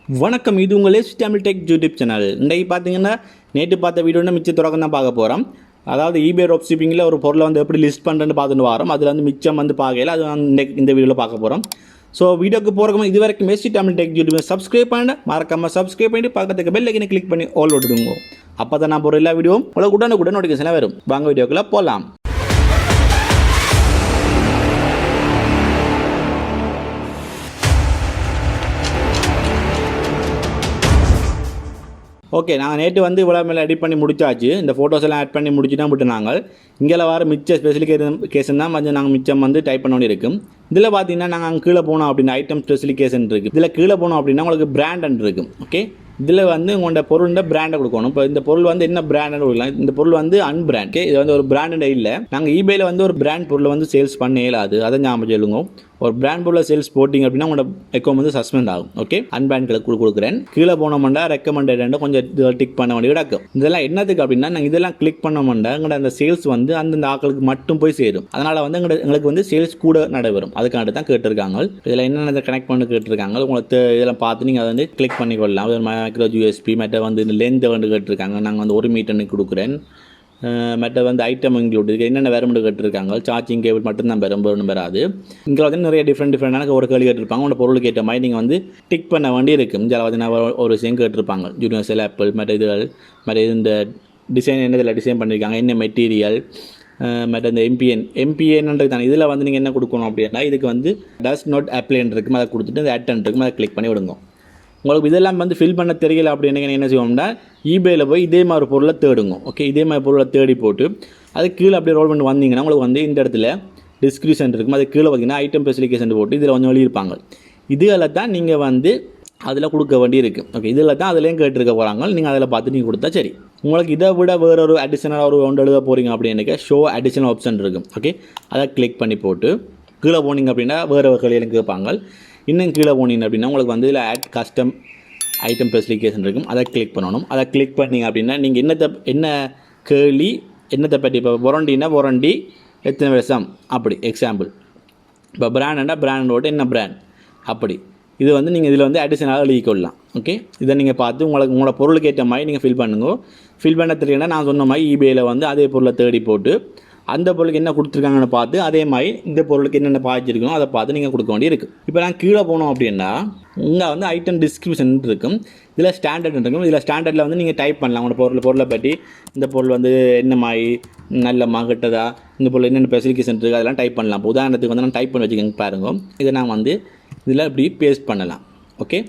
வணக்கம், இது உங்கள் தமிழ் டெக் யூடியூப் சேனல். இன்றைக்கு பார்த்தீங்கன்னா நேற்று பார்த்த வீடியோனா மிச்சம் தொடக்கம் தான் பார்க்க போகிறோம். அதாவது eBay Dropshippingல ஒரு பொருளை வந்து எப்படி லிஸ்ட் பண்ணுறேன்னு பார்த்துட்டு வரோம். அதில் வந்து மிச்சம் வந்து பார்க்கல, அது வந்து இந்த வீடியோவில் பார்க்க போகிறோம். ஸோ வீடியோக்கு போகிறோம். இது வரைக்கும் தமிழ் டெக் யூடியூப் சப்ஸ்கிரைப் பண்ண மறக்காமல் சப்ஸ்கிரைப் பண்ணிட்டு பக்கத்துக்கு பெல் ஐக்கனை கிளிக் பண்ணி ஆல் விட்டுடுங்க. அப்போ தான் நான் போகிற எல்லா வீடியோவும் உங்களுக்கு உடனுக்குடன் நோட்டிஃபிகேஷனாக வரும். வாங்க வீடியோக்குள்ளே போகலாம். ஓகே, நாங்கள் நேற்று வந்து இவ்வளோ மேலே எடிட் பண்ணி முடிச்சாச்சு. இந்த ஃபோட்டோஸ் எல்லாம் ஆட் பண்ணி முடிச்சுட்டா விட்டு நாங்கள் இங்கே வர மிச்சம் ஸ்பெசிஃபிகேஷன் தான் வந்து நாங்கள் மிச்சம் வந்து டைப் பண்ண இருக்கும். இதில் பார்த்தீங்கன்னா நாங்கள் அங்கே கீழே போனோம் அப்படின்னா ஐட்டம் ஸ்பெசிஃபிகேஷன் இருக்குது. இதில் கீழே போனோம் அப்படின்னா உங்களுக்கு பிராண்ட் இருக்குது. ஓகே, இதில் வந்து உங்களோட பொருளோட பிராண்டை கொடுக்கணும். இப்போ இந்த பொருள் வந்து என்ன பிராண்ட் கொடுக்கலாம். இந்த பொருள் வந்து அன்பிராண்ட். இது வந்து ஒரு பிராண்டே இல்லை. நாங்கள் eBayல வந்து ஒரு பிராண்ட் பொருளை வந்து சேல்ஸ் பண்ண இயலாது. அதை ஞாபகம் சொல்லுங்க. ஒரு பிராண்ட் பொருளை சேல்ஸ் போட்டிங்க அப்படின்னா உங்களோட அக்கௌண்ட் வந்து சஸ்பெண்ட் ஆகும். ஓகே, அன்பிராண்ட்களுக்கு கொடுக்குறேன். கீழே போனோம்னா ரெக்கமெண்டட் கொஞ்சம் டிக் பண்ண வேண்டிய கிடக்கும். இதெல்லாம் என்னத்துக்கு அப்படின்னா நாங்கள் இதெல்லாம் கிளிக் பண்ணோம்னா எங்களோட அந்த சேல்ஸ் வந்து அந்தந்த ஆட்களுக்கு மட்டும் போய் சேரும். அதனால் வந்து எங்களுக்கு வந்து சேல்ஸ் கூட நடைபெறும். அதுக்காண்டி தான் கேட்டிருக்காங்க. இதில் என்னென்ன கனெக்ட் பண்ணி கேட்டிருக்காங்க. உங்களுக்கு இதெல்லாம் பார்த்து நீங்கள் அதை வந்து கிளிக் பண்ணி கொள்ளலாம். மைக்ரோ யூஎஸ்பி மற்ற வந்து இந்த லென்த்தை வந்து கேட்டிருக்காங்க. நாங்கள் வந்து 1 மீட்டர்னு கொடுக்குறேன். மற்ற வந்து ஐட்டம் இன்க்ளூட் இருக்குது. என்னென்ன வேறுமெண்டு கேட்டிருக்காங்க. சார்ஜிங் கேபிள் மட்டும்தான் வேறு வராது. இங்கே வந்து நிறைய டிஃப்ரெண்டான ஒரு கேள்வி கேட்டிருப்பாங்க. உங்களோட பொருளுக்கு ஏற்ற மாதிரி நீங்கள் வந்து டிக் பண்ண வேண்டி இருக்கும். இதில் வந்து ஒரு விஷயம் கேட்டிருப்பாங்க. யூனிவர்சல் ஆப்பிள் மற்ற இதுகள் மற்ற இந்த டிசைன் என்ன இதில் டிசைன் பண்ணியிருக்காங்க, என்ன மெட்டீரியல் மற்ற இந்த எம்பிஎன்ன்றது தானே. இதில் வந்து நீங்கள் என்ன கொடுக்கணும் அப்படின்னா இதுக்கு வந்து டஸ் நாட் அப்ளைன்னு இருக்கும். அதை கொடுத்துட்டு இந்த அட்டன் இருக்கும், அதை கிளிக் பண்ணி விடுங்க. உங்களுக்கு இதெல்லாம் வந்து ஃபில் பண்ண தெரியல அப்படின்னு என்ன செய்வோம்னா eBayல போய் இதே மாதிரி பொருளை தேடுங்க. ஓகே, இதே மாதிரி பொருளை தேடி போட்டு அது கீழே அப்படியே ரோல் பண்ணி வந்தீங்கன்னா உங்களுக்கு வந்து இந்த இடத்துல டிஸ்கிரிப்ஷன் இருக்கும். அது கீழே பார்த்தீங்கன்னா ஐட்டம் ஸ்பெசிஃபிகேஷன் போட்டு இதில் கொஞ்சம் எழுதியிருப்பாங்க. இதில் தான் நீங்கள் வந்து அதில் கொடுக்க வேண்டி இருக்குது. ஓகே, இதில் தான் அதுலேயும் கேட்டிருக்க போகிறாங்க. நீங்கள் அதில் பார்த்து நீங்கள் கொடுத்தா சரி. உங்களுக்கு இதை விட வேறு ஒரு அடிஷனலாக ஒரு ஒன்று எழுத போகிறீங்க அப்படின்னு ஷோ அடிஷனல் ஆப்ஷன் இருக்கும். ஓகே, அதை கிளிக் பண்ணி போட்டு கீழே போனீங்க அப்படின்னா வேறு வகையிலும் கேட்பாங்க. இன்னும் கீழே போனீங்க அப்படின்னா உங்களுக்கு வந்து இதில் ஆட் கஸ்டம் ஐட்டம் ஸ்பெசிஃபிகேஷன் இருக்கும். அதை கிளிக் பண்ணணும். அதை கிளிக் பண்ணிங்க அப்படின்னா நீங்கள் என்ன கேள்வி என்னத்தை பற்றி, இப்போ வாரண்டி எத்தனை வருஷம் அப்படி எக்ஸாம்பிள். இப்போ பிராண்டா பிராண்டோட என்ன பிராண்ட் அப்படி இது வந்து நீங்கள் இதில் வந்து அடிஷனலாக எழுதிக்கொள்ளலாம். ஓகே, இதை நீங்கள் பார்த்து உங்களோட பொருளுக்கு ஏற்ற மாதிரி நீங்கள் ஃபில் பண்ணுங்க. ஃபில் பண்ண தெரியலன்னா நான் சொன்ன மாதிரி eBayல வந்து அதே பொருளை தேடி போட்டு அந்த பொருளுக்கு என்ன கொடுத்துருக்காங்கன்னு பார்த்து அதே மாதிரி இந்த பொருளுக்கு என்னென்ன பாய்ச்சிருக்கணும் அதை பார்த்து நீங்கள் கொடுக்க வேண்டி இருக்குது. இப்போ நான் கீழே போனோம் அப்படின்னா இங்கே வந்து ஐட்டம் டிஸ்கிரிப்ஷன் இருக்கும். இதில் ஸ்டாண்டர்ட் இருக்கும். இதில் ஸ்டாண்டர்டில் வந்து நீங்கள் டைப் பண்ணலாம் உங்களோட பொருளை பற்றி. இந்த பொருள் வந்து என்ன மாதிரி நல்ல கெட்டதா, இந்த பொருள் என்னென்ன ஸ்பெசிஃபிகேஷன் இருக்குது அதெல்லாம் டைப் பண்ணலாம். இப்போ உதாரணத்துக்கு வந்து நான் டைப் பண்ணி வச்சுக்கோங்க பாருங்க. இதை நான் வந்து இதில் இப்படி பேஸ்ட் பண்ணலாம். ஓகே,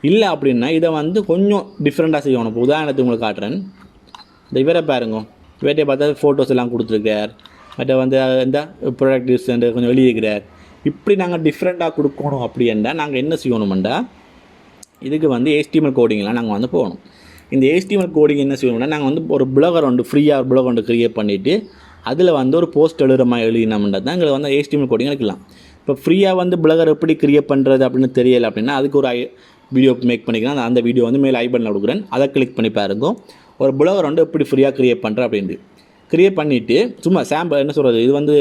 இல்லை அப்படின்னா இதை வந்து கொஞ்சம் டிஃப்ரெண்ட்டாக செய்யணும். இப்போ உதாரணத்துக்கு உங்களுக்கு காட்டுறேன். இந்த இவரை பாருங்க. இவர்கிட்ட பார்த்தா ஃபோட்டோஸ் எல்லாம் கொடுத்துருக்கார். மற்ற வந்து இந்த ப்ராடக்ட் டிஸ்கவுண்ட் கொஞ்சம் எழுதியிருக்கிறார். இப்படி நாங்கள் டிஃப்ரெண்ட்டாக கொடுக்கணும் அப்படின்னா நாங்கள் என்ன செய்யணுமெண்டா இதுக்கு வந்து HTML கோடிங்லாம் நாங்கள் வந்து போகணும். இந்த HTML கோடிங் என்ன செய்யணும்னா நாங்கள் வந்து ஒரு பிளாகர் ஒன்று ஃப்ரீயாக பிளாக் ஒன்று க்ரியேட் பண்ணிவிட்டு அதில் வந்து ஒரு போஸ்ட் எழுதுகிற மாதிரி எழுதினோம்னா தான் எங்களுக்கு வந்து HTML கோடிங் எடுக்கலாம். இப்போ ஃப்ரீயாக வந்து பிளாகர் எப்படி க்ரியேட் பண்ணுறது அப்படின்னு தெரியலை அப்படின்னா அதுக்கு ஒரு வீடியோ மேக் பண்ணிக்கலாம். அந்த வீடியோ வந்து மேலே ஐபனில் கொடுக்குறேன். அதை கிளிக் பண்ணி பாருங்க. ஒரு பிளாகர் வந்து எப்படி ஃப்ரீயாக க்ரியேட் பண்ணுறேன் அப்படின்ட்டு க்ரியேட் பண்ணிவிட்டு சும்மா சாம்பிள் என்ன சொல்கிறது, இது வந்து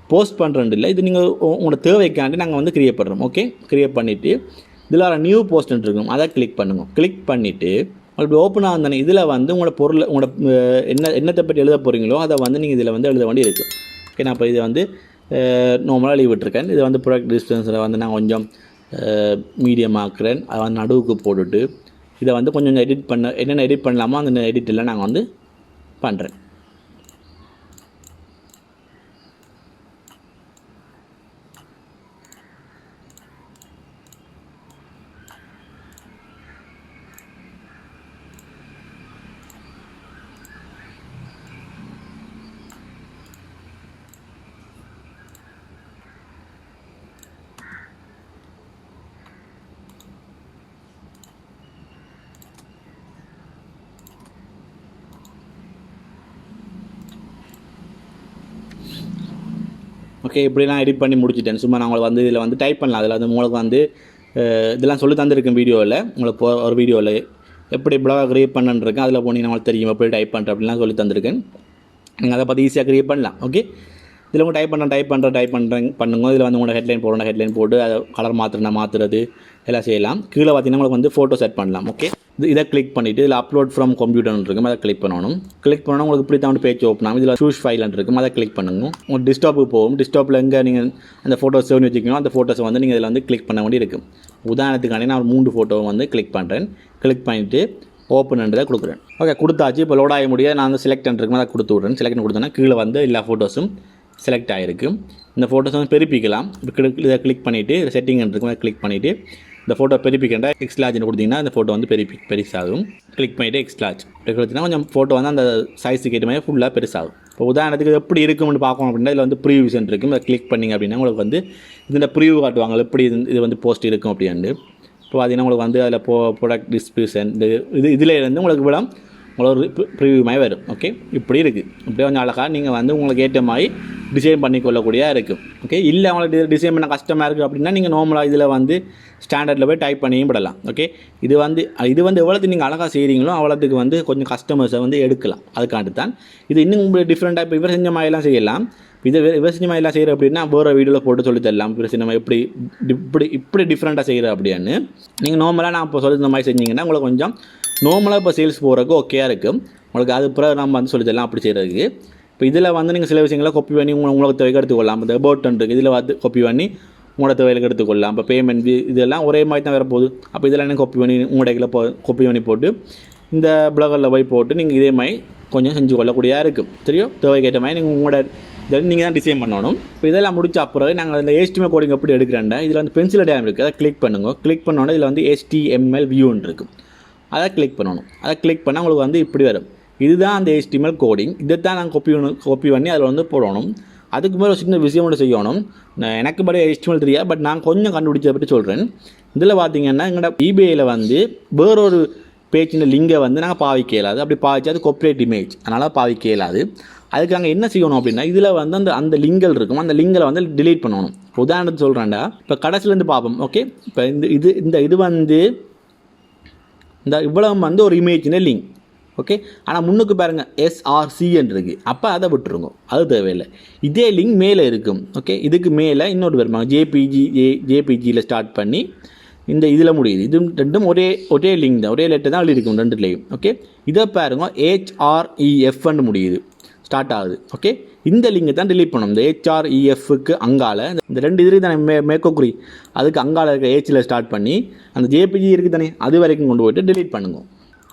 போஸ்ட் பண்ணுறது இல்லை, இது நீங்கள் உங்களோட தேவைக்காண்டி நாங்கள் வந்து க்ரியேட் பண்ணுறோம். ஓகே, க்ரியேட் பண்ணிவிட்டு இதில் ஒரு நியூ போஸ்ட் இருக்கும். அதை கிளிக் பண்ணுங்க. கிளிக் பண்ணிவிட்டு உங்களுக்கு ஓப்பன் ஆகுதானே இதில் வந்து உங்களோட பொருள் உங்களோட என்னத்தை பற்றி எழுத போகிறீங்களோ அதை வந்து நீங்கள் இதில் வந்து எழுத வேண்டி இருக்குது. ஓகே, நான் இப்போ இதை வந்து நார்மலாக எழுதி விட்டுருக்கேன். இது வந்து ப்ராடக்ட் டிஸ்டன்ஸில் வந்து நான் கொஞ்சம் மீடியம் ஆக்குறேன். அதை வந்து நடுவுக்கு போட்டுட்டு இதை வந்து கொஞ்சம் எடிட் என்னென்ன எடிட் பண்ணலாமோ அந்த எடிட்டெல்லாம் நாங்கள் வந்து பண்ணுறேன். ஓகே, இப்படி நான் எடிட் பண்ணி முடிச்சிட்டேன். சும்மா நான் உங்களுக்கு வந்து இதில் வந்து டைப் பண்ணலாம். அதில் வந்து உங்களுக்கு வந்து இதெல்லாம் சொல்லி தந்துருக்கேன் வீடியோவில். உங்களுக்கு ஒரு வீடியோவில் எப்படி பிளாக் க்ரியேட் பண்ணுறேன் அதில் போனீங்கன்னா உங்களுக்கு தெரியும் எப்படி டைப் பண்ணுறேன் அப்படின்லாம் சொல்லி தந்திருக்கேன். நீங்கள் அதை பார்த்து ஈஸியாக க்ரியேட் பண்ணலாம். ஓகே, இதில் உங்கள் டைப் பண்ணுங்க. இதில் வந்து உங்களோட ஹெட்லைன் போடுற ஹெட்லைன் போட்டு அதை கலர் மாற்றுறது எல்லாம் செய்யலாம். கீழே பார்த்தீங்கன்னா உங்களுக்கு வந்து ஃபோட்டோ செட் பண்ணலாம். ஓகே, இதை கிளிக் பண்ணிவிட்டு இதில் அப்லோட் ஃப்ரம் கம்ப்யூட்டர்னு இருக்கும், அதை கிளிக் பண்ணணும். கிளிக் பண்ணால் உங்களுக்கு இப்படி தான் பேஜ் ஓப்பன் ஆகும். இதில் சூஸ் ஃபைல்னு இருக்கும், அதை கிளிக் பண்ணுங்க. உங்கள் டெஸ்க்டாப்புக்கு போகும். டெஸ்க்டாப்பில் எங்கே நீங்கள் அந்த ஃபோட்டோஸ் சேவ் வச்சுக்கணும், அந்த ஃபோட்டோஸை வந்து நீங்கள் இதில் வந்து கிளிக் பண்ண வேண்டி இருக்கும். உதாரணத்துக்காண்டி நான் ஒரு 3 ஃபோட்டோவை வந்து கிளிக் பண்ணுறேன். கிளிக் பண்ணிவிட்டு ஓப்பன்ன்றதை கொடுக்குறேன். ஓகே, கொடுத்தாச்சு. இப்போ லோட் ஆக முடியாது. நான் வந்து செலக்ட் இருக்கும், அதை கொடுத்து விட்றேன். செலக்ட் கொடுத்தோன்னா கீழே வந்து எல்லா ஃபோட்டோஸும் செலக்ட் ஆகிருக்கு. இந்த ஃபோட்டோஸ் வந்து பெருப்பிக்கலாம். இதை கிளிக் பண்ணிவிட்டு செட்டிங் இருக்கும், அதை கிளிக் பண்ணிவிட்டு இந்த ஃபோட்டோ பெருப்பிக்கின்ற எக்ஸ்லாஜ்னு கொடுத்தீங்கன்னா இந்த ஃபோட்டோ வந்து பெருசாகும். கிளிக் பண்ணிவிட்டு எக்ஸ்லாஜ் கொடுத்தீங்கன்னா கொஞ்சம் ஃபோட்டோ வந்து அந்த சைஸுக்கு ஏற்ற மாதிரி ஃபுல்லாக பெருசாகும். இப்போ உதாரணத்துக்கு எப்படி இருக்கும்னு பார்க்கணும் அப்படின்னா இதில் வந்து ப்ரீவியூஷன் இருக்கும். அதை கிளிக் பண்ணிங்க அப்படின்னா உங்களுக்கு வந்து இந்த ப்ரிவ்யூ காட்டுவாங்க, எப்படி இது வந்து போஸ்ட் இருக்கும் அப்படின்ட்டு. இப்போ பார்த்தீங்கன்னா உங்களுக்கு வந்து அதில் ப்ராடக்ட் டிஸ்கிரிப்ஷன் இதில் இருந்து உங்களுக்கு விட உங்களுக்கு ப்ரிவ்யூ மாதிரி வரும். ஓகே, இப்படி இருக்குது. இப்படியே கொஞ்சம் அழகாக நீங்கள் வந்து உங்களுக்கு ஏற்ற மாதிரி டிசைன் பண்ணிக்கொள்ளக்கூடியதாக இருக்கும். ஓகே, இல்லை உங்களுக்கு டிசைன் பண்ண கஷ்டமாக இருக்குது அப்படின்னா நீங்கள் நார்மலாக இதில் வந்து ஸ்டாண்டர்டில் போய் டைப் பண்ணியும் விடலாம். ஓகே, இது வந்து எவ்வளோத்துக்கு நீங்கள் அழகாக செய்கிறீங்களோ அவ்வளோத்துக்கு வந்து கொஞ்சம் கஸ்டமர்ஸை வந்து எடுக்கலாம். அதுக்காண்டி தான் இது இன்னும் உங்களுக்கு டிஃப்ரெண்ட்டாக இப்போ இவர் செஞ்ச மாதிரிலாம் செய்யலாம். இதை இவர் செஞ்ச மாதிரிலாம் செய்கிற அப்படின்னா வேறு வீடியோவில் போட்டு சொல்லி தரலாம். இவர் சினிமா இப்படி டிஃப்ரெண்ட்டாக செய்கிற அப்படின்னு நீங்கள் நார்மலாக நான் இப்போ சொல்லியிருந்த மாதிரி செஞ்சிங்கன்னா உங்களுக்கு கொஞ்சம் நார்மலாக இப்போ சேல்ஸ் போகிறதுக்கு ஓகேயாக இருக்கும். உங்களுக்கு அது பிறகு நம்ம வந்து சொல்லி தரலாம் அப்படி செய்கிறதுக்கு. இப்போ இதில் வந்து நீங்கள் சில விஷயங்களை காப்பி பண்ணி உங்களுக்கு தேவைக்கு எடுத்துக்கொள்ளலாம். இந்த அபவுட்ன்னு இருக்குது, இதில் வந்து காப்பி பண்ணி உங்களோட தேவைக்கு எடுத்துக்கொள்ளலாம். இப்போ பேமெண்ட் இதெல்லாம் ஒரே மாதிரி தான் வரப்போகுது. அப்போ இதெல்லாம் நீங்கள் காப்பி பண்ணி உங்களோட காப்பி பண்ணி போட்டு இந்த பிளாகரில் போய் போட்டு நீங்கள் இதே மாதிரி கொஞ்சம் செஞ்சு கொள்ளக்கூடியதாக இருக்கும். தெரியும், தேவைக்கு ஏற்ற மாதிரி நீங்கள் உங்களோட இதில் நீங்கள் தான் டிசைன் பண்ணணும். இப்போ இதெல்லாம் முடிச்ச அப்புறம் நாங்கள் இந்த HTML கோடிங் எப்படி எடுக்கிறேன்டா இதில் வந்து பென்சில் டேம் இருக்குது, அதை கிளிக் பண்ணுங்க. கிளிக் பண்ணோன்னே இதில் வந்து HTML வியூன்னு இருக்கும், அதை கிளிக் பண்ணணும். அதை கிளிக் பண்ணால் உங்களுக்கு வந்து இப்படி வரும். இதுதான் அந்த HTML கோடிங். இதை தான் நாங்கள் காப்பி பண்ணி அதில் வந்து போடணும். அதுக்கு மேலே ஒரு சின்ன விஷயம் மட்டும் செய்யணும். எனக்கு படி HTML தெரியாது, பட் நான் கொஞ்சம் கண்டுபிடிச்சதை பற்றி சொல்கிறேன். இதில் பார்த்தீங்கன்னா எங்களோட eBayயில் வந்து வேறொரு பேஜின் லிங்கை வந்து நாங்கள் பாவிக்க இயலாது. அப்படி பாவிச்சா அது காப்பிரைட் இமேஜ், அதனால் பாவிக்க இயலாது. அதுக்கு நாங்கள் என்ன செய்யணும் அப்படின்னா இதில் வந்து அந்த லிங்கல் இருக்கும், அந்த லிங்கலை வந்து டிலீட் பண்ணணும். உதாரணத்துக்கு சொல்கிறேன்டா, இப்போ கடைசிலேருந்து பார்ப்போம். ஓகே, இப்போ இது வந்து இந்த இவ்வளவு வந்து ஒரு இமேஜின லிங்க். ஓகே, ஆனால் முன்னுக்கு பாருங்கள் SRCன்னு இருக்குது, அப்போ அதை விட்டுருங்க, அது தேவையில்லை. இதே லிங்க் மேலே இருக்கும். ஓகே, இதுக்கு மேலே இன்னொரு வருவாங்க ஜேபிஜியில் ஸ்டார்ட் பண்ணி இந்த இதில் முடியுது. இது ரெண்டும் ஒரே லிங்க் தான், ஒரே லெட்டர் தான் இருக்கும் ரெண்டுலேயும். ஓகே, இதை பாருங்க HREFன்னு முடியுது, ஸ்டார்ட் ஆகுது. ஓகே, இந்த லிங்கை தான் டிலீட் பண்ணணும். இந்த HREFக்கு அங்கால இந்த ரெண்டு இதுக்கு தானே மேக்கோக்குறி, அதுக்கு அங்கால இருக்கிற Hயில் ஸ்டார்ட் பண்ணி அந்த JPG இருக்குது தானே அது வரைக்கும் கொண்டு போய்ட்டு டிலீட் பண்ணுங்க.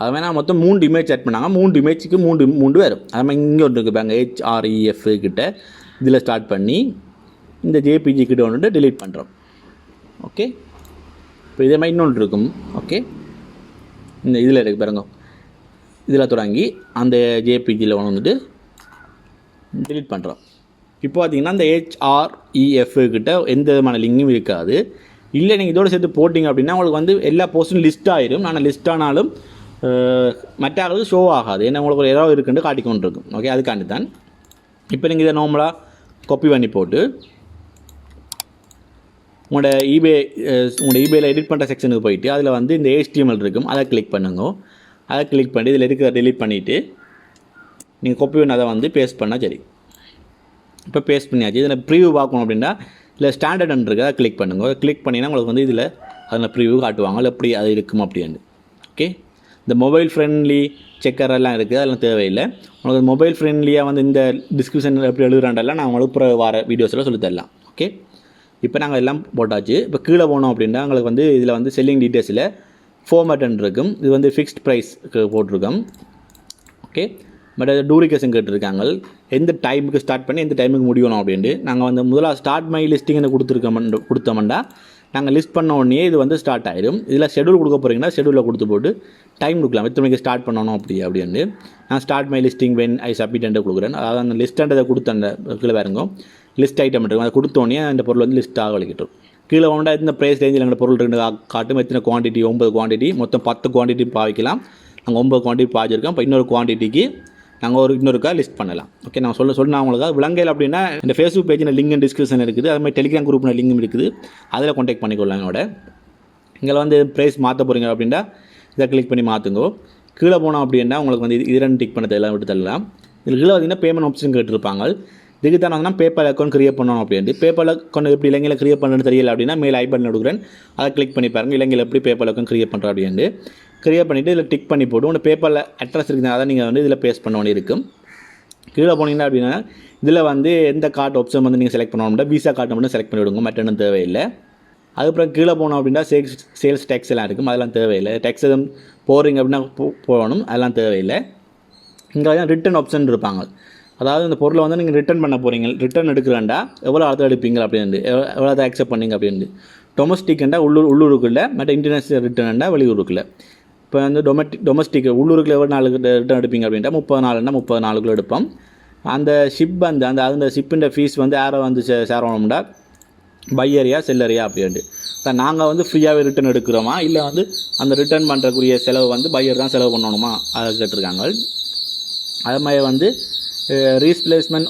அது வேணால் மொத்தம் 3 இமேஜ் ஆட் பண்ணாங்க, 3 இமேஜுக்கு 3 வரும். அது மாதிரி இங்கே ஒன்று இருக்குது பாருங்க, HREF கிட்ட இதில் ஸ்டார்ட் பண்ணி இந்த JPG கிட்ட ஒன்று டிலீட் பண்ணுறோம். ஓகே, இப்போ இதே மாதிரி இன்னொன்று இருக்கும். ஓகே, இந்த இதில் இருக்குது பாருங்க, இதில் தொடங்கி அந்த JPGயில் ஒன்று வந்துட்டு டிலீட் பண்ணுறோம். இப்போ பார்த்தீங்கன்னா இந்த HREF கிட்ட எந்த விதமான லிங்கும் இருக்காது. இல்லை நீங்கள் இதோடு சேர்த்து போட்டிங்க அப்படின்னா உங்களுக்கு வந்து எல்லா போஸ்ட்டும் லிஸ்ட் ஆகிடும். ஆனால் லிஸ்ட் ஆனாலும் மற்ற ஆளுக்கு ஷோ ஆகாது, ஏன்னா உங்களுக்கு ஒரு ஏதாவது இருக்குன்னு காட்டிக்கொண்டு இருக்கும். ஓகே, அதுக்காண்டி தான் இப்போ நீங்கள் இதை நார்மலாக காப்பி பண்ணி போட்டு உங்களோட eBayயில் எடிட் பண்ணுற செக்ஷனுக்கு போயிட்டு அதில் வந்து இந்த HTML இருக்கும், அதை கிளிக் பண்ணுங்க. அதை கிளிக் பண்ணி இதில் இருக்கிற டெலீட் பண்ணிவிட்டு நீங்கள் காப்பி பண்ணி அதை வந்து பேஸ்ட் பண்ணால் சரி. இப்போ பேஸ்ட் பண்ணியாச்சு. இதில் ப்ரிவ்யூ பார்க்கணும் அப்படின்னா இல்லை ஸ்டாண்டர்ட்னு இருக்குது, அதை கிளிக் பண்ணுங்க. கிளிக் பண்ணிங்கன்னா உங்களுக்கு வந்து இதில் அதில் ப்ரிவ்யூ காட்டுவாங்க, எப்படி அது இருக்கும் அப்படின்னு. ஓகே, இந்த மொபைல் ஃப்ரெண்ட்லி செக்கர் எல்லாம் இருக்குது, அதெல்லாம் தேவையில்லை. உங்களுக்கு மொபைல் ஃப்ரெண்ட்லியாக வந்து இந்த டிஸ்கிரிப்ஷன் எப்படி எழுதுறாண்டெல்லாம் நான் உங்களுக்கு வர வீடியோஸில் சொல்லி தரலாம். ஓகே, இப்போ நாங்கள் எல்லாம் போட்டாச்சு. இப்போ கீழே போனோம் அப்படின்னா உங்களுக்கு வந்து இதில் வந்து செல்லிங் டீட்டெயில்ஸில் ஃபார்மேட்னு இருக்கும். இது வந்து ஃபிக்ஸ்ட் ப்ரைஸ்க்கு போட்டிருக்கோம். ஓகே, பட் அது டூரிகேஷன் கேட்டிருக்காங்க, எந்த டைமுக்கு ஸ்டார்ட் பண்ணி எந்த டைமுக்கு முடியணும் அப்படின்ட்டு. நாங்கள் வந்து முதலாக ஸ்டார்ட் மை லிஸ்டிங்னு கொடுத்தோம்னா நாங்கள் லிஸ்ட் பண்ண உடனே இது வந்து ஸ்டார்ட் ஆகிடும். இதில் ஷெடியூல் கொடுக்க போகிறீங்கன்னா ஷெடியூலில் கொடுத்து போட்டு டைம் கொடுக்கலாம், எத்தனை மணிக்கு ஸ்டார்ட் பண்ணணும் அப்படின்னு. நான் start my listing when I submit கொடுக்குறேன். அதாவது அந்த லிஸ்ட்டை கொடுத்த அந்த கீழே பாருங்க லிஸ்ட் ஐட்டம் இருக்கும், அதை கொடுத்தோடனே அந்த பொருள் வந்து லிஸ்ட்டாக வலிக்கிட்டோம். கீழே ஒன்றா இந்த ப்ரைஸ் ரேஞ்சில் எங்கள் பொருள் 2 காட்டும். எத்தனை குவான்டிட்டி 9 குவான்டிட்டி, மொத்தம் 10 குவான்டிட்டி பாவிக்கலாம். நாங்கள் 9 குவான்டிட்டி பாவிச்சிருக்கோம். இப்போ இன்னொரு குவான்டிட்டிக்கு நாங்கள் இன்னொருக்கா லிஸ்ட் பண்ணலாம். ஓகே, நான் நான் உங்களுக்கு விலங்கையில் அப்படின்னா இந்த ஃபேஸ்புக் பேஜில் லிங்க் டிஸ்கிரிப்ஷன் இருக்குது, அது மாதிரி டெலிகிராம் குரூப்பில் லிங்கும் இருக்குது, அதில் கான்டாக்ட் பண்ணிக்கொள்ளலாம். என்னோட இங்கே வந்து ப்ரைஸ் மாற்ற போகிறீங்க அப்படின்னா இதை கிளிக் பண்ணி மாற்றுங்கோ. கீழே போனோம் அப்படின்னா உங்களுக்கு வந்து இது 2 டிக் பண்ண எல்லாம் விட்டு தரலாம். இதில் கீழே பார்த்தீங்கன்னா பேமெண்ட் ஆப்ஷன் கேட்டிருப்பாங்க. இதுக்கு தான் வந்து பேபால் அக்கௌண்ட் கிரியேட் பண்ணணும் அப்படின்ட்டு. பேபால் அக்கௌண்ட் எப்படி இலங்கையில் கிரியேட் பண்ணுறது தெரியல அப்படின்னா மேல் ஐ பட்டன் கொடுக்குறேன், அதை கிளிக் பண்ணி பாருங்கள் இலங்கையில் எப்படி பேபால் அக்கௌண்ட் கிரியேட் பண்ணுறோம் அப்படின்ட்டு. கிரியேட் பண்ணிவிட்டு இதில் டிக் பண்ணி போட்டு உங்கள் பேபால் அட்ரஸ் இருக்குது அதை நீங்கள் வந்து இதில் பேஸ்ட் பண்ண வேண்டி இருக்கும். கீழே போனீங்கன்னா அப்படின்னா இதில் வந்து எந்த கார்டு ஆப்ஷன் வந்து நீங்கள் செலக்ட் பண்ணணும்னா விசா கார்டு மட்டும் செலக்ட் பண்ணி விடுங்க, மற்ற ஒன்றும் தேவையில்லை. அதுக்கப்புறம் கீழே போனோம் அப்படின்னா சேல்ஸ் டேக்ஸ் எல்லாம் இருக்கும், அதெல்லாம் தேவையில்லை. டேக்ஸ் எதுவும் போகிறீங்க அப்படின்னா போகணும், அதெல்லாம் தேவையில்லை. இங்கே வந்து ரிட்டன் ஆப்ஷன் இருப்பாங்க, அதாவது இந்த பொருளை வந்து நீங்கள் ரிட்டன் பண்ண போகிறீங்க, ரிட்டன் எடுக்கிறேன்டா எவ்வளோ அடுத்து எடுப்பீங்க அப்படின்ட்டு, எவ்வளோ அதை அக்செப்ட் பண்ணிங்க அப்படின்ட்டு. டொமஸ்டிக்ண்டா உள்ளூருக்குள்ள, மற்ற இன்டர்நேஷ்னல் ரிட்டர்ன்டா வெளியூருக்குள்ள. இப்போ வந்து டொமஸ்டிக் உள்ளூருக்குள்ள எவ்வளோ நாளுக்கு ரிட்டர்ன் எடுப்பீங்க அப்படின்ட்டா 30 நாள்னா 30 நாளுக்குள்ளே எடுப்போம். அந்த ஷிப் வந்து அந்த ஷிப்பின் ஃபீஸ் வந்து யாரை வந்து சேரணும்டா பையரியா செல்லரியா அப்படின்ட்டு. இப்போ நாங்கள் வந்து ஃப்ரீயாகவே ரிட்டர்ன் எடுக்கிறோமா இல்லை வந்து அந்த ரிட்டர்ன் பண்ணுறக்கூடிய செலவு வந்து பையர் தான் செலவு பண்ணணுமா அதை கேட்டிருக்காங்க. அது மாதிரி வந்து ரீப்ளேஸ்மெண்ட்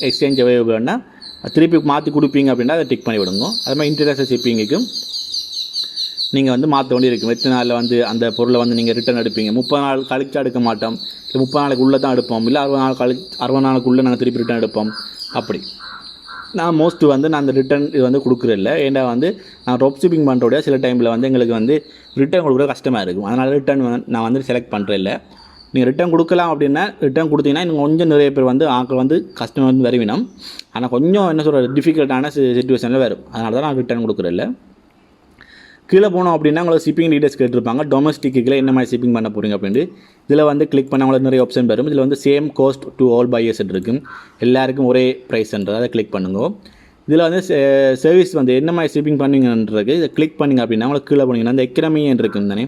எக்ஸ்சேஞ்ச் அவைலபிள்னா திருப்பி மாற்றி கொடுப்பீங்க அப்படின்னா அதை டிக் பண்ணி விடுங்க. அது மாதிரி இன்டர்நேஷ்னல் ஷிப்பிங்குக்கும் நீங்கள் வந்து மாற்ற வேண்டி இருக்கும். எத்தனை நாளில் வந்து அந்த பொருளை வந்து நீங்கள் ரிட்டர்ன் எடுப்பீங்க, 30 நாள் கழிச்சா எடுக்க மாட்டோம், இல்லை 30 நாளைக்கு உள்ளே தான் எடுப்போம், இல்லை 60 நாளுக்குள்ளே நாங்கள் திருப்பி ரிட்டர்ன் எடுப்போம். அப்படி நான் மோஸ்ட்டு வந்து நான் அந்த ரிட்டன் இது வந்து கொடுக்குறதில்ல. ஏன்னா வந்து நான் ட்ராப்ஷிப்பிங் பண்ணுறோடைய சில டைமில் வந்து எங்களுக்கு வந்து ரிட்டன் கொடுக்குற கஷ்டமாக இருக்கும், அதனால் ரிட்டன் நான் வந்து செலக்ட் பண்ணுறதில்ல. நீங்கள் ரிட்டன் கொடுக்கலாம் அப்படின்னா ரிட்டன் கொடுத்தீங்கன்னா இன்னும் கொஞ்சம் நிறைய பேர் வந்து ஆக்கள் வந்து கஸ்டமர் வந்து வருவினோம், ஆனால் கொஞ்சம் என்ன சொல்கிற டிஃபிகல்ட்டான சிச்சுவேஷனில் வரும், அதனால தான் நான் ரிட்டன் கொடுக்குறதில்ல. கீழே போனோம் அப்படின்னா உங்களுக்கு ஷிப்பிங் டீட்டெயில்ஸ் கேட்டிருப்பாங்க, டொமஸ்டிக்கில் என்ன மாதிரி ஷிப்பிங் பண்ண போகிறீங்க அப்படின்ட்டு. இதில் வந்து கிளிக் பண்ண உங்களுக்கு நிறைய ஆப்ஷன் வரும். இதில் வந்து same cost to all buyers இருக்கும், எல்லாருக்கும் ஒரே ப்ரைஸ்ன்றது அதை கிளிக் பண்ணுங்க. இதில் வந்து சர்வீஸ் வந்து என்ன மாதிரி ஷிப்பிங் பண்ணுவீங்கன்றது இதை கிளிக் பண்ணிங்க அப்படின்னா உங்களுக்கு கீழே போனீங்கன்னா அந்த எக்கனமி இருக்கும் தானே,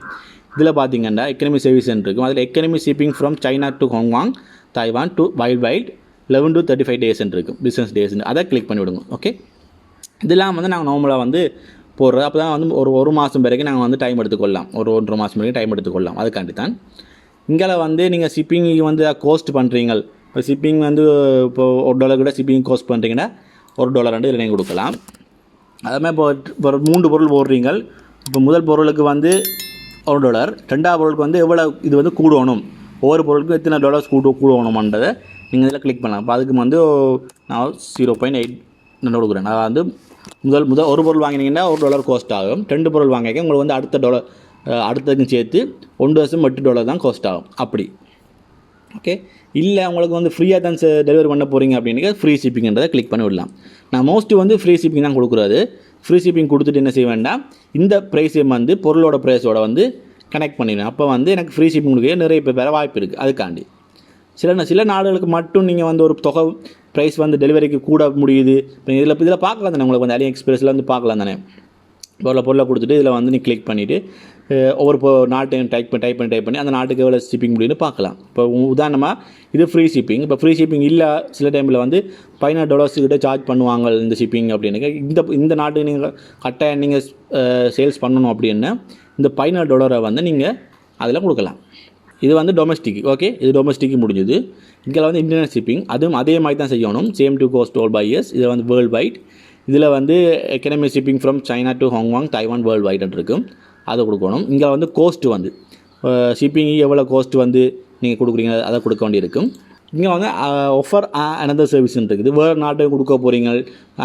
இதில் பார்த்தீங்கன்னா எக்கனமி சர்வீஸ் இருக்கும். அதில் economy shipping from China to Hong Kong Taiwan to wild 11 to 35 days இருக்கும், பிஸ்னஸ் டேஸ், அதை கிளிக் பண்ணி விடுங்க. ஓகே, இதெல்லாம் வந்து நாங்கள் நார்மலாக வந்து போடுறது. அப்போ தான் வந்து ஒரு மாதம் வரைக்கும் நாங்கள் வந்து டைம் எடுத்துக்கொள்ளலாம், 1.5 மாதம் வரைக்கும் டைம் எடுத்துக்கொள்ளலாம். அதுக்காண்டி தான் இங்கே வந்து நீங்கள் ஷிப்பிங்கு வந்து கோஸ்ட் பண்ணுறீங்க. இப்போ ஷிப்பிங் வந்து இப்போ $1 கூட ஷிப்பிங் கோஸ்ட் பண்ணுறீங்கன்னா $1 இதில் நீங்கள் கொடுக்கலாம். அதுமாதிரி இப்போ 3 பொருள் போடுறீங்க. இப்போ முதல் பொருளுக்கு வந்து $1, ரெண்டாவது பொருளுக்கு வந்து எவ்வளோ இது வந்து கூடணும், ஒவ்வொரு பொருளுக்கும் எத்தனை டாலர்ஸ் கூடணுமன்றதை நீங்கள் இதில் கிளிக் பண்ணலாம். இப்போ அதுக்கு வந்து நான் 0.8 கொடுக்குறேன். நான் வந்து முதல் ஒரு பொருள் வாங்கினீங்கன்னா $1 கோஸ்ட் ஆகும். 2 பொருள் வாங்கிக்க உங்களுக்கு வந்து அடுத்ததுக்கும் சேர்த்து $1.8 தான் கோஸ்ட் ஆகும். அப்படி ஓகே. இல்லை உங்களுக்கு வந்து ஃப்ரீயாக தான் டெலிவரி பண்ண போகிறீங்க அப்படின்னா ஃப்ரீ ஷிப்பிங்ன்றதை கிளிக் பண்ணி விடலாம். நான் மோஸ்ட்லி வந்து ஃப்ரீ ஷிப்பிங் தான் கொடுக்குறது. ஃப்ரீ ஷிப்பிங் கொடுத்துட்டு என்ன செய்ய வேண்டாம், இந்த ப்ரைஸை வந்து பொருளோட ப்ரைஸோட வந்து கனெக்ட் பண்ணிடுவேன். அப்போ வந்து எனக்கு ஃப்ரீ ஷிப்பிங் கொடுக்க நிறைய பேர் வேறு வாய்ப்பு இருக்குது. அதுக்காண்டி சில நாடுகளுக்கு மட்டும் நீங்கள் வந்து ஒரு தொகை ப்ரைஸ் வந்து டெலிவரிக்கு கூட முடியுது. இப்போ இதில் பார்க்கலாம் தானே, உங்களுக்கு வந்து AliExpressல வந்து பார்க்கலாம் தானே, பொருளை கொடுத்துட்டு இதில் வந்து நீ கிளிக் பண்ணிவிட்டு ஒவ்வொரு நாட்டையும் டைப் பண்ணி அந்த நாட்டுக்கு எவ்வளோ ஷிப்பிங் முடியும்னு பார்க்கலாம். இப்போ உதாரணமாக இது ஃப்ரீ ஷிப்பிங். இப்போ ஃப்ரீ ஷிப்பிங் இல்லை, சில டைமில் வந்து $15 கிட்ட சார்ஜ் பண்ணுவாங்க இந்த ஷிப்பிங் அப்படின்னு. இந்த நாட்டுக்கு நீங்கள் கட்டாயம் நீங்கள் சேல்ஸ் பண்ணணும் அப்படின்னா இந்த $15 வந்து நீங்கள் அதில் கொடுக்கலாம். இது வந்து டொமஸ்டிக். ஓகே, இது டொமஸ்டிக்கு முடிஞ்சுது. இங்கே வந்து இன்டர்நெட் ஷிப்பிங், அதுவும் அதே மாதிரி தான் செய்யணும். Same to coast all buyers. இதில் வந்து வேர்ல்டு வைட். இதில் வந்து economy shipping from China to Hong Kong Taiwan world வைடுன்னு இருக்கும், அதை கொடுக்கணும். இங்கே வந்து கோஸ்ட்டு வந்து ஷிப்பிங் எவ்வளோ கோஸ்ட் வந்து நீங்கள் கொடுக்குறீங்க அதை கொடுக்க வேண்டியிருக்கும். இங்கே வந்து ஆஃபர் அனதர் சர்வீஸ்ன்னு இருக்குது. வேறு நாட்டுக்கு கொடுக்க போகிறீங்க,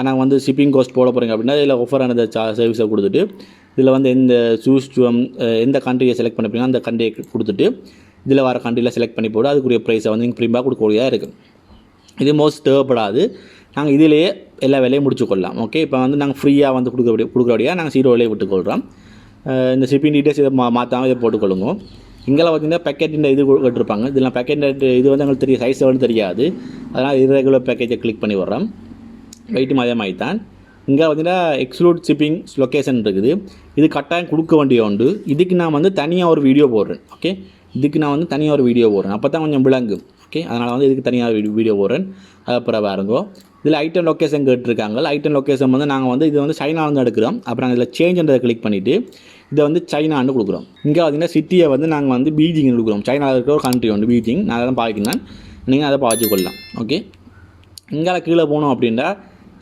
ஆனால் வந்து ஷிப்பிங் கோஸ்ட் போட போகிறீங்க அப்படின்னா இதில் ஆஃபர் அனதர் சர்வீஸை கொடுத்துட்டு இதில் வந்து எந்த கண்ட்ரியை செலக்ட் பண்ண போகிறீங்க அந்த கண்ட்ரியை கொடுத்துட்டு இதில் வர கண்ட்ரியில் செலக்ட் பண்ணி போட்டு அதுக்குரிய ப்ரைஸை வந்து நீங்கள் ப்ரீமாக கொடுக்கக்கூடியதாக இருக்குது. இது மோஸ்ட் தேவைப்படாது. நாங்கள் இதிலேயே எல்லா வேலையும் முடிச்சுக்கொள்ளலாம். ஓகே, இப்போ வந்து நாங்கள் ஃப்ரீயாக வந்து கொடுக்குறபடியாக நாங்கள் 0 விலையை விட்டுக்கொள்கிறோம். இந்த ஷிப்பிங் டீட்டெயில்ஸ் இதை மாற்றாமல் இதை போட்டுக்கொள்ளுங்க. இங்கெல்லாம் பார்த்திங்கன்னா பேக்கெட்டின் இது கேட்டிருப்பாங்க. இதெல்லாம் பேக்கெட் இது வந்து எங்களுக்கு தெரிய சைஸ் வந்து தெரியாது, அதனால் இரெகுலர் பேக்கேஜை கிளிக் பண்ணி வர்றோம். வெயிட்டும் அதே மாதிரி தான். இங்கே பார்த்திங்கன்னா எக்ஸ்க்ளூட் ஷிப்பிங் லொக்கேஷன் இருக்குது. இது கட்டாயம் கொடுக்க வேண்டிய உண்டு. இதுக்கு நான் வந்து தனியாக ஒரு வீடியோ போடுறேன். ஓகே, இதுக்கு நான் வந்து தனியாக ஒரு வீடியோ போடுறேன், அப்போ தான் கொஞ்சம் விளங்கும். ஓகே, அதனால் வந்து இதுக்கு தனியாக வீடியோ போடுறேன். அப்புறம் பாருங்கோ, இதில் ஐட்டம் லொக்கேஷன் கேட்டிருக்காங்க. ஐட்டம் லொக்கேஷன் வந்து நாங்கள் வந்து இது வந்து சைனாவிலேருந்து எடுக்கிறோம். அப்புறம் நாங்கள் இதில் சேஞ்சுன்றதை கிளிக் பண்ணிவிட்டு இதை வந்து சைனான்னு கொடுக்குறோம். இங்கே பார்த்திங்கன்னா சிட்டியை வந்து நாங்கள் வந்து பீஜிங் கொடுக்குறோம். சைனாவில் இருக்கிற ஒரு கண்ட்ரி வந்து பீஜிங். நான் அதை தான் பார்க்கணும், நீங்கள் அதை பார்த்து கொள்ளலாம். ஓகே, இங்கே கீழே போனோம் அப்படின்னா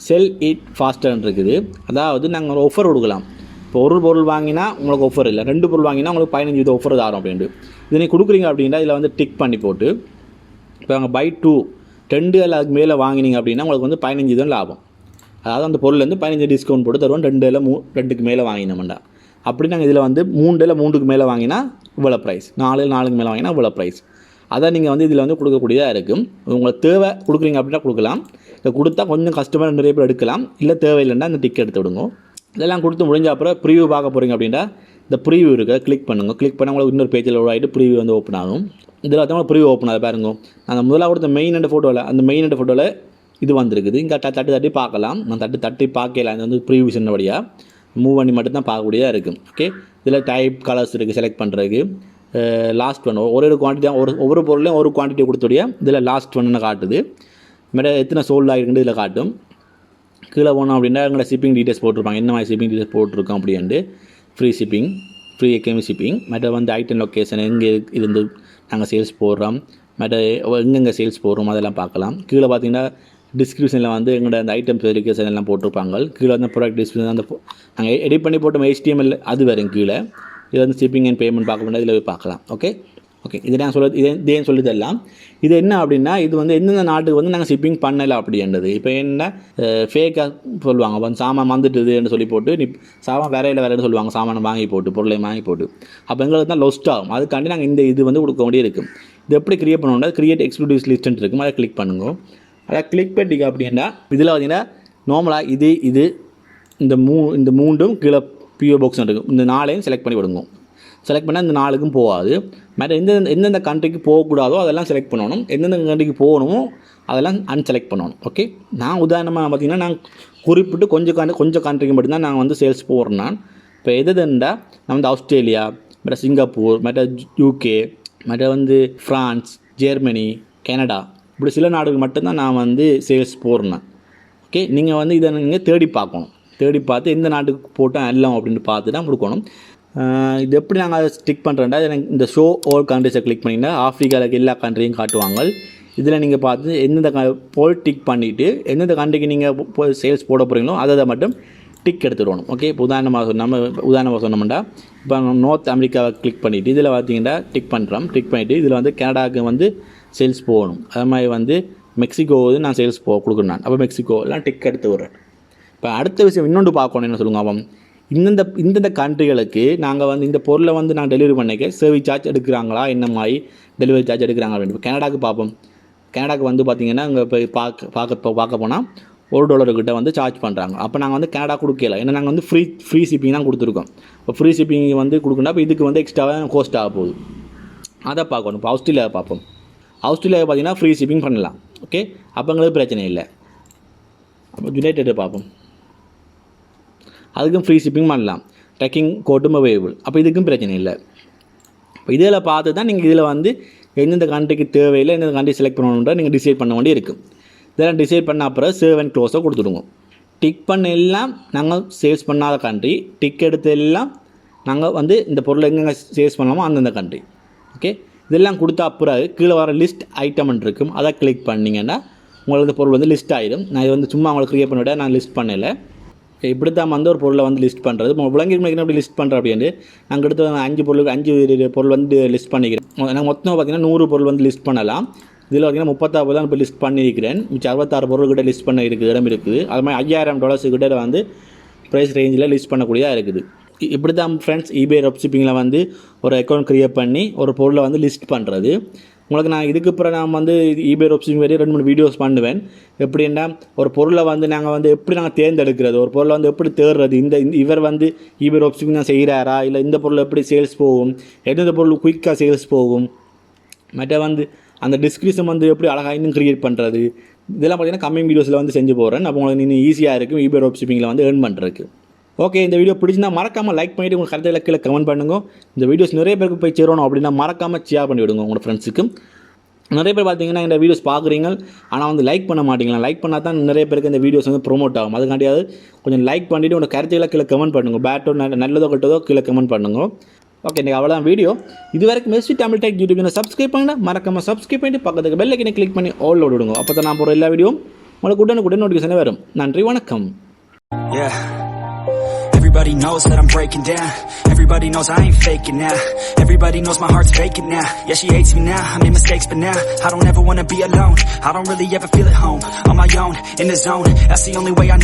செல் இட் ஃபாஸ்டர்ன்னு இருக்குது. அதாவது நாங்கள் ஒரு ஆஃபர் கொடுக்கலாம். இப்போ ஒரு பொருள் வாங்கினா உங்களுக்கு ஆஃபர் இல்லை, 2 பொருள் வாங்கினா உங்களுக்கு 15% ஆஃபர் தரோம் அப்படின்ட்டு. இதை நீங்கள் கொடுக்குறீங்க அப்படின்னா இதில் வந்து டிக் பண்ணி போட்டு இப்போ நாங்கள் பை 2 2 அல்ல அதுக்கு மேலே வாங்கினீங்க அப்படின்னா உங்களுக்கு வந்து 15 தான் லாபம். அதாவது அந்த பொருள்லேருந்து 15 டிஸ்கவுண்ட் போட்டு தருவோம். 2க்கு மேலே வாங்கினோம்டா. அப்படி நாங்கள் இதில் வந்து 3க்கு மேலே வாங்கினா இவ்வளோ ப்ரைஸ், 4க்கு மேலே வாங்கினா இவ்வளோ ப்ரைஸ். அதான் நீங்கள் வந்து இதில் வந்து கொடுக்கக்கூடியதாக இருக்கும். உங்களுக்கு தேவை கொடுக்குறீங்க அப்படின்னா கொடுக்கலாம். இதை கொடுத்தா கொஞ்சம் கஸ்டமர் நிறைய பேர் எடுக்கலாம். இல்லை தேவையில்லைன்னா அந்த டிக்கெட் எடுத்து விடுங்க. இதெல்லாம் கொடுத்து முடிஞ்ச அப்புறம் ப்ரிவியூ பார்க்க போகிறீங்க அப்படின்னா இந்த ப்ரிவியூ இருக்க கிளிக் பண்ணுங்கள். கிளிக் பண்ணால் உங்களுக்கு இன்னொரு பேஜில் ஆகிட்டு ப்ரிவியூ வந்து ஓப்பன் ஆகும். இதில் வந்து ப்ரிவியூ ஓப்பன் ஆகுது பாருங்க. அந்த முதலாக கொடுத்த மெயின் எண்ட் ஃபோட்டோவில் இது வந்திருக்குது. இங்கே தட்டி பார்க்கலாம். நான் தட்டி பார்க்கலாம். இது வந்து ப்ரீவியூ வழியாக மூவ் பண்ணி மட்டும்தான் பார்க்கக்கூடியதாக இருக்கும். ஓகே, இதில் டைப் கலர்ஸ் இருக்குது செலக்ட் பண்ணுறதுக்கு. லாஸ்ட் ஒன் ஒரு குவான்டிட்டி தான், ஒவ்வொரு பொருளையும் ஒரு குவான்டிட்டி கொடுத்துடைய இதில் லாஸ்ட் ஒன்னு காட்டுது. மேடம் எத்தனை சோல்ட் ஆகிருக்குன்னு இதில் காட்டும். கீழே போனோம் அப்படின்னா எங்களோட ஷிப்பிங் டீட்டெயில்ஸ் போட்டிருப்பாங்க, என்ன மாதிரி ஷிப்பிங் டீட்டெயில்ஸ் போட்டிருக்கோம் அப்படின்ட்டு. Free shipping, free economy shipping, மற்ற வந்து ஐட்டம் லொக்கேஷன் எங்கே இருந்து நாங்கள் சேல்ஸ் போடுறோம், மற்ற எங்கெங்கே சேல்ஸ் போடுறோம் அதெல்லாம் பார்க்கலாம். கீழே பார்த்தீங்கன்னா டிஸ்கிரிப்ஷனில் வந்து எங்களோட அந்த ஐட்டம் வெரிஃபிகேஷன் எல்லாம் போட்டிருப்பாங்க. கீழே வந்து ப்ராடக்ட் டிஸ்கிரிப்ஷன் அந்த நாங்கள் எடிட் பண்ணி போட்டோம் HTML அது வரும் கீழே. இது வந்து ஷிப்பிங் அண்ட் பேமெண்ட் பார்க்க முடியாது, இதில் போய் பார்க்கலாம். ஓகே, இது நான் இதேன்னு சொல்லி தரலாம். இது என்ன அப்படின்னா இது வந்து எந்தெந்த நாட்டுக்கு வந்து நாங்கள் ஷிப்பிங் பண்ணலை அப்படின்றது. இப்போ என்ன ஃபேக்காக சொல்லுவாங்க, வந்து சாமான் வந்துட்டுதுன்னு சொல்லி போட்டு நீ சாமான் வேறையில் சொல்லுவாங்க, சாமானை வாங்கி போட்டு பொருளை வாங்கி போட்டு. அப்போ எங்களுக்கு தான் லொஸ்ட் ஆகும். அதுக்காண்டி நாங்கள் இது வந்து கொடுக்க வேண்டிய இருக்கும். இது எப்படி க்ரியேட் பண்ணணும்னா கிரியேட் எக்ஸ்க்ளூடிவ் லிஸ்ட்னு இருக்கும், அதை கிளிக் பண்ணுங்க. அதை கிளிக் பண்ணிங்க அப்படின்னா இதில் பார்த்தீங்கன்னா நார்மலாக இது இந்த மூண்டும் கீழே PO பாக்ஸ் இருக்கும். இந்த 4ஐயும் செலக்ட் பண்ணி விடுங்க. செலக்ட் பண்ணால் இந்த 4க்கும் போகாது. மற்ற எந்தெந்த கண்ட்ரிக்கு போகக்கூடாதோ அதெல்லாம் செலக்ட் பண்ணணும். எந்தெந்த கண்ட்ரிக்கு போகணுமோ அதெல்லாம் அன்செலக்ட் பண்ணணும். ஓகே, நான் உதாரணமாக பார்த்திங்கன்னா நான் குறிப்பிட்டு கொஞ்சம் கண்ட்ரிக்கு மட்டும்தான் நாங்கள் வந்து சேல்ஸ் போடுறேன். நான் இப்போ எதுன்னா நான் வந்து ஆஸ்திரேலியா, மற்ற சிங்கப்பூர், மற்ற UK, மற்ற வந்து ஃப்ரான்ஸ், ஜெர்மனி, கனடா, இப்படி சில நாடுகள் மட்டும்தான் நான் வந்து சேல்ஸ் போடுறேன். ஓகே, நீங்கள் வந்து இதை நீங்கள் தேடி பார்க்கணும். தேடி பார்த்து எந்த நாட்டுக்கு போட்டால் எல்லாம் அப்படின்னு பார்த்து தான் கொடுக்கணும். இது எப்படி நாங்கள் அதை ஸ்டிக் பண்ணுறேன்டா, இந்த ஷோ ஆல் கண்ட்ரிஸை கிளிக் பண்ணிங்கன்னா ஆஃப்ரிக்காவுக்கு எல்லா கண்ட்ரியும் காட்டுவாங்க. இதில் நீங்கள் பார்த்து எந்தெந்த போல் டிக் பண்ணிவிட்டு எந்தெந்த கண்ட்ரிக்கு நீங்கள் சேல்ஸ் போட போகிறீங்களோ அதை மட்டும் டிக் எடுத்துடணும். ஓகே, இப்போ உதாரணமாக சொன்னோம்னா இப்போ நார்த் அமெரிக்காவை கிளிக் பண்ணிவிட்டு இதில் பார்த்தீங்கன்னா டிக் பண்ணிவிட்டு இதில் வந்து கனடாவுக்கு வந்து சேல்ஸ் போகணும். அது மாதிரி வந்து மெக்சிகோ நான் சேல்ஸ் கொடுக்குறேன். நான் அப்போ மெக்சிகோலாம் டிக் எடுத்து விட்றேன். இப்போ அடுத்த விஷயம் இன்னொன்று பார்க்கணும், என்ன சொல்லுங்க, அவன் இந்தந்த கண்ட்ரிகளுக்கு நாங்கள் வந்து இந்த பொருளை வந்து நான் டெலிவரி பண்ணிக்க சர்வீஸ் சார்ஜ் எடுக்கிறாங்களா, என்ன மாதிரி டெலிவரி சார்ஜ் எடுக்கிறாங்க அப்படின்னு. இப்போ கனடாவுக்கு பார்ப்போம். கனடாவுக்கு வந்து பார்த்திங்கன்னா இங்கே போய் பார்க்க போனால் $1 கிட்ட வந்து சார்ஜ் பண்ணுறாங்க. அப்போ நாங்கள் வந்து கனடா கொடுக்கல, ஏன்னா நாங்கள் வந்து ஃப்ரீ ஷிப்பிங் தான் கொடுத்துருக்கோம். இப்போ ஃப்ரீ ஷிப்பிங் வந்து கொடுக்கணும். அப்போ இதுக்கு வந்து எக்ஸ்ட்ராவாக கோஸ்ட் ஆக போகுது, அதை பார்க்கணும். இப்போ ஆஸ்திரேலியாவை பார்ப்போம். ஆஸ்திரேலியாவை பார்த்திங்கன்னா ஃப்ரீ ஷிப்பிங் பண்ணலாம். ஓகே, அப்போ எங்களுக்கு பிரச்சனை இல்லை. அப்போ யுனைடெட்டை பார்ப்போம், அதுக்கும் ஃப்ரீ ஷிப்பிங் பண்ணலாம். ட்ரெக்கிங் கோட்டும் அவைலபிள். அப்போ இதுக்கும் பிரச்சனை இல்லை. இப்போ இதில் பார்த்து தான் நீங்கள் இதில் வந்து எந்தெந்த கண்ட்ரிக்கு தேவையில்லை, எந்தெந்த கண்ட்ரி செலக்ட் பண்ணணுன்ற நீங்கள் டிசைட் பண்ண வேண்டி இருக்கும். இதெல்லாம் டிசைட் பண்ண அப்புறம் சேவ் அண்ட் க்ளோஸை கொடுத்துடுங்க. டிக் பண்ண எல்லாம் நாங்கள் சேல்ஸ் பண்ணாத கண்ட்ரி, டிக் எடுத்து எல்லாம் நாங்கள் வந்து இந்த பொருளை எங்கெங்கே சேல்ஸ் பண்ணலாமோ அந்தந்த கண்ட்ரி. ஓகே, இதெல்லாம் கொடுத்தா அப்புறம் கீழே வர லிஸ்ட் ஐட்டம் இருக்கும், அதை கிளிக் பண்ணிங்கன்னா உங்களுக்கு இந்த பொருள் வந்து லிஸ்ட் ஆகிடும். நான் இது வந்து சும்மா உங்களுக்கு க்ரியேட் பண்ணிவிட நான் லிஸ்ட் பண்ணலை. இப்படி தான் வந்து ஒரு பொருளை வந்து லிஸ்ட் பண்ணுறது. விளங்கி எப்படி லிஸ்ட் பண்ணுறேன் அப்படின்னு நாங்கள் எடுத்து 5 பொருள் வந்து லிஸ்ட் பண்ணிக்கிறேன். நாங்கள் மொத்தம் பார்த்திங்கன்னா 100 பொருள் வந்து லிஸ்ட் பண்ணலாம். இதில் பார்த்திங்கன்னா 36 தான் இப்போ லிஸ்ட் பண்ணியிருக்கிறேன். மிச்சம் 66 பொருள் கிட்ட லிஸ்ட் பண்ண இடம் இருக்குது. அது மாதிரி $5000 கிட்ட வந்து ப்ரைஸ் ரேஞ்சில் லிஸ்ட் பண்ணக்கூடியதாக இருக்குது. இப்படி தான் ஃப்ரெண்ட்ஸ் eBay Dropshippingல வந்து ஒரு அக்கௌண்ட் க்ரியேட் பண்ணி ஒரு பொருளை வந்து லிஸ்ட் பண்ணுறது. உங்களுக்கு நான் இதுக்கு அப்புறம் நான் வந்து eBay Dropshipping வரையும் 2-3 வீடியோஸ் பண்ணுவேன். எப்படின்னா ஒரு பொருளை வந்து நாங்கள் வந்து எப்படி நாங்கள் தேர்ந்தெடுக்கிறது, ஒரு பொருளை வந்து எப்படி தேடுறது, இவர் வந்து eBay Dropshipping தான் செய்கிறாரா, இல்லை இந்த பொருள் எப்படி சேல்ஸ் போகும், எந்தெந்த பொருள் குயிக்காக சேல்ஸ் போகும், மற்ற வந்து அந்த டிஸ்கிரிப்ஷன் வந்து எப்படி அழகாக இன்னும் க்ரியேட் பண்ணுறது, இதெல்லாம் பார்த்தீங்கன்னா கம்மிங் வீடியோஸில் வந்து செஞ்சு போகிறேன். அப்போ உங்களுக்கு இன்னும் ஈஸியாக இருக்கும் eBay Dropshippingல வந்து ஏர்ன் பண்ணுறதுக்கு. ஓகே, இந்த வீடியோ பிடிச்சிருந்தால் மறக்காமல் லைக் பண்ணிவிட்டு உங்கள் கருத்துக்களை கீழே கமெண்ட் பண்ணுங்க. இந்த வீடியோஸ் நிறைய பேருக்கு போய் சேரணும் அப்படின்னா மறக்காமல் ஷேர் பண்ணி விடுங்க உங்களோட ஃப்ரெண்ட்ஸுக்கு. நிறைய பேர் பார்த்தீங்கன்னா இந்த வீடியோஸ் பார்க்குறீங்க, ஆனால் வந்து லைக் பண்ண மாட்டீங்களா. லைக் பண்ணால் தான் நிறைய பேருக்கு இந்த வீடியோஸ் வந்து ப்ரொமோட் ஆகும். அதுக்காண்டியாவது கொஞ்சம் லைக் பண்ணிவிட்டு உங்கள் கருத்துக்களை கீழே கமெண்ட் பண்ணுங்கள். பேட்டோ நல்லதோ கெட்டதோ கீழே கமெண்ட் பண்ணுங்க. ஓகே, இன்றைக்கி அவ்வளோதான் வீடியோ. இது வரைக்கும் மெஸ்வி தமிழ் டெக் யூடியூப் சப்ஸ்கிரைப் பண்ணுங்கள். மறக்காமல் சப்ஸ்கிரைப் பண்ணிட்டு பக்கத்துக்கு பெல் ஐக்கனை கிளிக் பண்ணி ஆல் விடுங்க. அப்போ தான் நான் போகிற எல்லா வீடியோ உங்களுக்கு உடனுக்குடன் நோட்டிஃபிகேஷனே வரும். நன்றி, வணக்கம். Everybody knows that I'm breaking down. Everybody knows I ain't faking now. Everybody knows my heart's faking now. Yeah, she hates me now, I made mistakes but now I don't ever wanna be alone. I don't really ever feel at home. On my own, in the zone, that's the only way I know